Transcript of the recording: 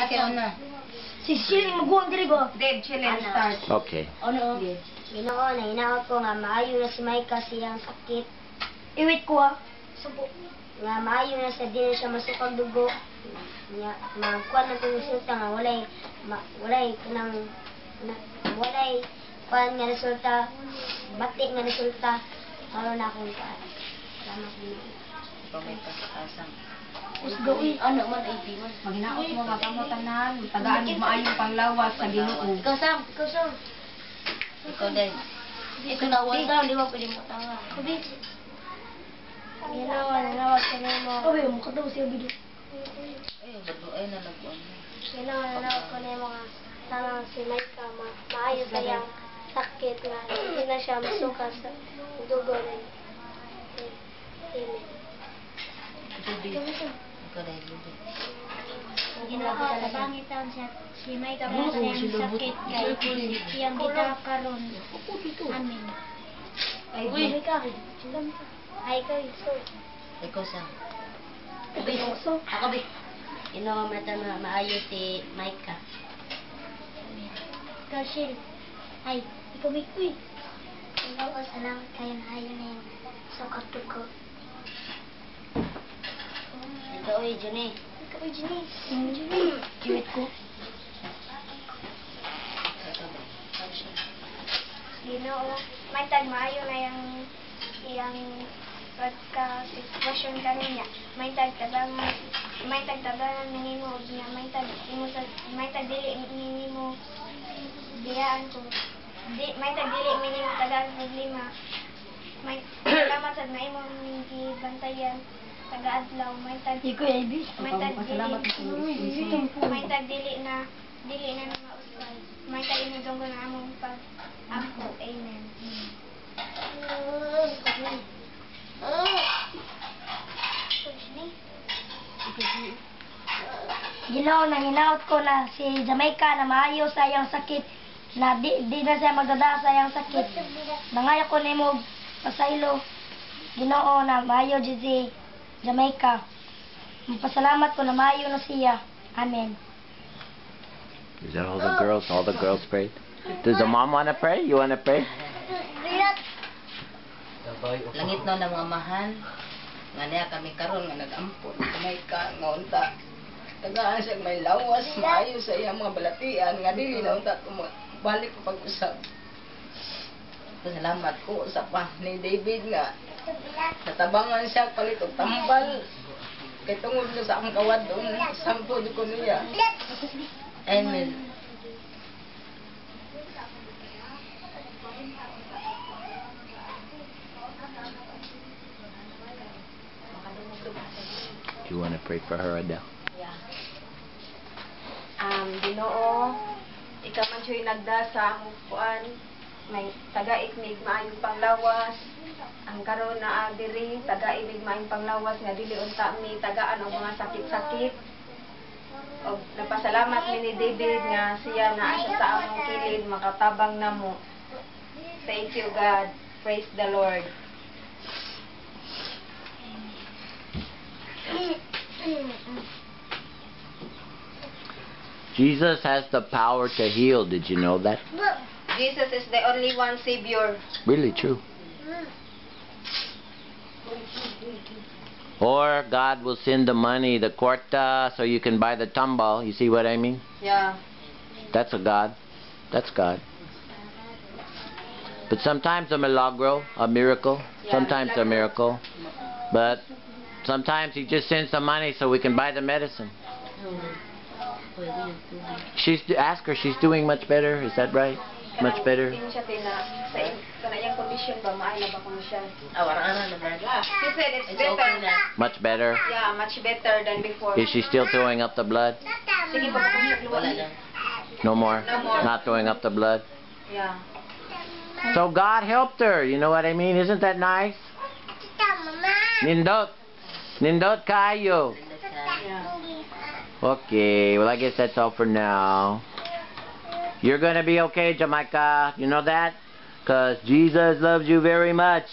Sakit na. Si Chilling maguwang diri go. Dave, chillin, start. Okay. Ano? Ginoo na hinaot ko nga maayo na si Micah siyang sakit. Iwit ko ha. Subo. Nga maayo na sa dili siya masukag dugo. Nga magkuan na kung resulta nga walay kuan nga resulta, bati nga resulta. Maro na akong kuan. Salamat Ginoo. Ikaw may kasakasang. Us gawin ano man ay di man. Maginaot mo makamutangan, tagaan mo maayong panglawas sa Ginoo. Ikaw Sam. Ikaw din. Ikaw na wala daw di ba pwede mo tawa. Kubi. Ginoo nanawag ko nimo. Kubi mo kadaw siya bido. Ay na nagkuhan mo. Ginoo nanawag ko nimo nga tanang si Micah maayo sayang sakit nga hindi na siya masuka sa dugo na. Amen. Ikaw din, Judy. Ginoo pangitan siya si Micah mo siyang sakit kay siyang kita karon. Amen. Ay, Uy, Judy. Mika. Ay kay so. Ikaw sang. Ako bi. Ginoo maayo si Micah. Kashil. Ay, ikaw may uy. Ginoo salamat kayo na ayon na yung sukat dugo. Ikaw ay, Juni. Ikaw ay Janice. Iwit ko. Ginoo, may tag maayo na yung pagka-sitwasyon karon niya. May tag tabangan minimo niya. May tag dili minimo biyaan ko. May tag dili minimo tagaan problema. May salamat sa naimong gibantayan taga-adlaw. May tag Ikaw ay bis. may tag dili na mga usay. May tag inudong ko na among pag-ampo. Amen. Ginoo nang hinaot ko na si Jamaica na maayo sa iyang sakit na di na siya magdada sa iyang sakit. Nangayo ko nimo pasaylo. Ginoo na maayo jud si Jamaica. Magpasalamat ko na maayo na siya. Amen. Is that all the girls? All the girls prayed? Does the mom want to pray? You want to pray? Langit na ng mga mahal. Nga niya kami karon nga nag-ampon. Kamay ka nga unta. Tagaan siya may lawas. Maayo sa iyang mga balatian. Nga dili na unta balik ko pag-usap. Salamat ko sa pa ni David nga. Natabangan siya palit og tambal. Kay tungod na sa akong kawad doon. Sampo di ko niya. Amen. Do you want to pray for her, Adele? Ginoo, ikaw man siya'y nagda sa among kuan, may taga-iknig maayong panglawas. Ang karon na diri taga-iknig maayong panglawas nga dili unta mi tagaan ang mga sakit-sakit. Og napasalamat mi ni David nga siya naa siya sa among kilid makatabang namo. Thank you God. Praise the Lord. Jesus has the power to heal. Did you know that? Jesus is the only one Savior. Really true. Or God will send the money, the quarta, so you can buy the tumbal. You see what I mean? Yeah. That's a God. That's God. But sometimes a milagro, a miracle. Sometimes a miracle. But sometimes He just sends the money so we can buy the medicine. Ask her. She's doing much better. Is that right? Much better. Hindi siya sa kanayang condition ba maayos na ba kuno siya? Wala na ba? She said it's better. Much better. Yeah, much better than before. Is she still throwing up the blood? Sige pa wala na. No more. No more. Not throwing up the blood. Yeah. So God helped her. You know what I mean? Isn't that nice? Nindot. Nindot kayo. Okay. Well, I guess that's all for now. You're going to be okay, Jamaica. You know that? Because Jesus loves you very much.